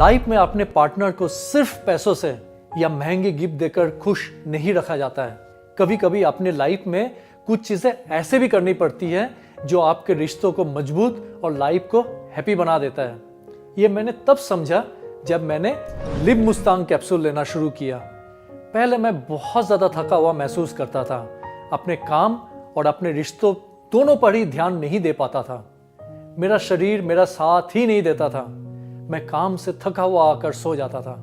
Life में अपने partner को सिर्फ पैसों से या महंगे गिफ्ट देकर खुश नहीं रखा जाता है। कभी कभी अपने लाइफ में कुछ चीजें ऐसे भी करनी पड़ती है जो आपके रिश्तों को मजबूत और लाइफ को हैप्पी बना देता है। ये मैंने तब समझा जब मैंने लिव मुस्तांग कैप्सूल लेना शुरू किया। पहले मैं बहुत ज्यादा थका हुआ महसूस करता था, अपने काम और अपने रिश्तों दोनों पर ही ध्यान नहीं दे पाता था। मेरा शरीर मेरा साथ ही नहीं देता था। मैं काम से थका हुआ आकर सो जाता था।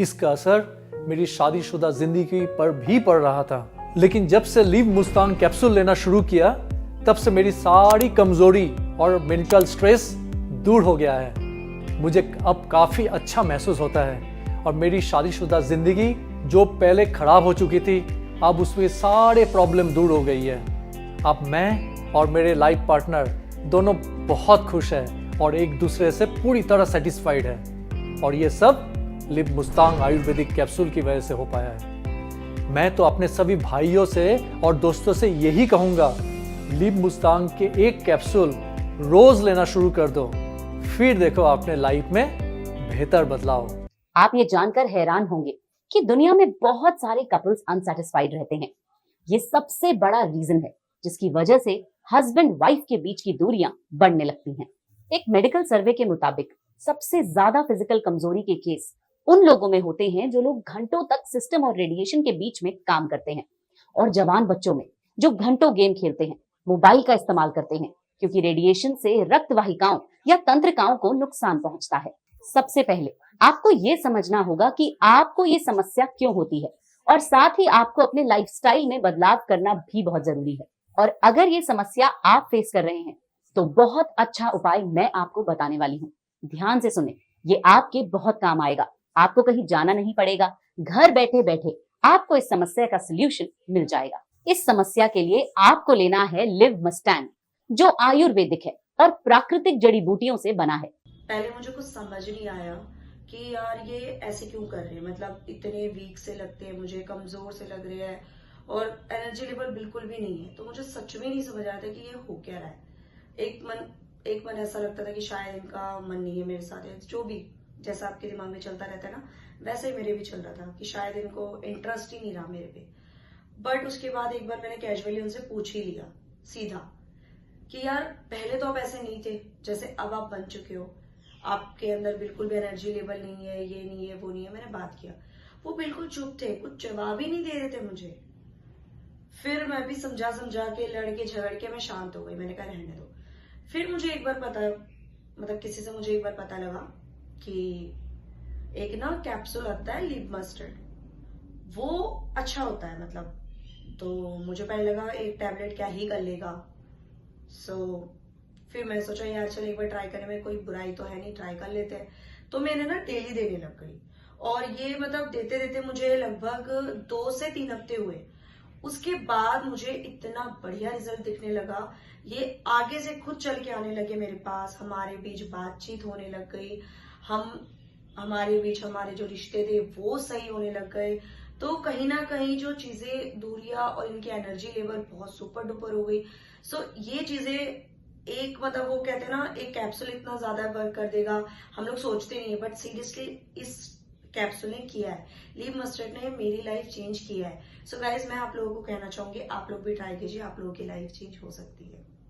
इसका असर मेरी शादीशुदा जिंदगी पर भी पड़ रहा था। लेकिन जब से लिव मुस्तांग कैप्सूल लेना शुरू किया, तब से मेरी सारी कमजोरी और मेंटल स्ट्रेस दूर हो गया है। मुझे अब काफी अच्छा महसूस होता है और मेरी शादीशुदा जिंदगी जो पहले खराब हो चुकी थी, अब उसमें सारे प्रॉब्लम दूर हो गई है। अब मैं और मेरे लाइफ पार्टनर दोनों बहुत खुश हैं और एक दूसरे से पूरी तरह सेटिस्फाइड है। और ये सब लिव मुस्तांग आयुर्वेदिक कैप्सूल की वजह से हो पाया है। मैं तो अपने सभी भाइयों से और दोस्तों से यही कहूंगा, लिव मुस्तांग के एक कैप्सूल रोज लेना शुरू कर दो, फिर देखो अपने लाइफ में बेहतर बदलाव। आप ये जानकर हैरान होंगे कि दुनिया में बहुत सारे कपल्स अनसैटिस्फाइड रहते हैं। ये सबसे बड़ा रीजन है जिसकी वजह से हस्बैंड वाइफ के बीच की दूरियां बढ़ने लगती हैं। एक मेडिकल सर्वे के मुताबिक सबसे ज्यादा फिजिकल कमजोरी के केस उन लोगों में होते हैं जो लोग घंटों तक सिस्टम और रेडिएशन के बीच में काम करते हैं, और जवान बच्चों में जो घंटों गेम खेलते हैं, मोबाइल का इस्तेमाल करते हैं, क्योंकि रेडिएशन से रक्त वाहिकाओं या तंत्रिकाओं को नुकसान पहुंचता है। सबसे पहले आपको ये समझना होगा कि आपको ये समस्या क्यों होती है, और साथ ही आपको अपने लाइफस्टाइल में बदलाव करना भी बहुत जरूरी है। और अगर ये समस्या आप फेस कर रहे हैं तो बहुत अच्छा उपाय मैं आपको बताने वाली हूँ। ध्यान से सुने, ये आपके बहुत काम आएगा। आपको कहीं जाना नहीं पड़ेगा, घर बैठे बैठे आपको इस समस्या का सलूशन मिल जाएगा। इस समस्या के लिए आपको लेना है लिव मस्टैंग, जो आयुर्वेदिक है और प्राकृतिक जड़ी बूटियों से बना है। पहले मुझे कुछ समझ नहीं आया कि यार ये ऐसे क्यों कर रहे हैं, मतलब इतने वीक से लगते हैं, मुझे कमजोर से लग रहे हैं और एनर्जी लेवल बिल्कुल भी नहीं है। तो मुझे सच में नहीं समझ आया था कि ये हो क्या रहा है। एक मन ऐसा लगता था कि शायद इनका मन नहीं है मेरे साथ, जो भी जैसा आपके दिमाग में चलता रहता है ना, वैसे ही मेरे भी चल रहा था कि शायद इनको इंटरेस्ट ही नहीं रहा मेरे पे। बट उसके बाद एक बार मैंने कैजुअली उनसे पूछ ही लिया सीधा कि यार पहले तो आप ऐसे नहीं थे जैसे अब आप बन चुके हो, आपके अंदर बिल्कुल भी एनर्जी लेवल नहीं है, ये नहीं है, वो नहीं है। मैंने बात किया, वो बिल्कुल चुप थे, कुछ जवाब ही नहीं दे रहे थे मुझे। फिर मैं भी समझा के लड़के झगड़ के मैं शांत हो गई। मैंने कहा रहने दो। फिर मुझे एक बार किसी से मुझे एक बार पता लगा कि एक ना कैप्सूल आता है लिव मस्टर्ड, वो अच्छा होता है मतलब। तो मुझे पहले लगा एक टैबलेट क्या ही कर लेगा। फिर मैं सोचा यार चल एक बार ट्राई करने में कोई बुराई तो है नहीं, ट्राई कर लेते हैं। तो मैंने ना डेली देने लग गई, और ये मतलब देते देते मुझे लगभग 2 से 3 हफ्ते हुए। उसके बाद मुझे इतना बढ़िया रिजल्ट दिखने लगा। ये आगे से खुद चल के आने लगे मेरे पास, हमारे बीच बातचीत होने लग गई, हमारे बीच हमारे जो रिश्ते थे वो सही होने लग गए। तो कहीं ना कहीं जो चीजें दूरियां और इनकी एनर्जी लेवल बहुत सुपर डुपर हो गई। ये चीजें एक मतलब वो कहते हैं ना, एक कैप्सूल इतना ज्यादा वर्क कर देगा हम लोग सोचते नहीं है, बट सीरियसली इस कैप्सूल ने किया है, लिव मस्टर्ड ने मेरी लाइफ चेंज किया है। गाइज मैं आप लोगों को कहना चाहूंगी, आप लोग भी ट्राई कीजिए, आप लोगों की लाइफ चेंज हो सकती है।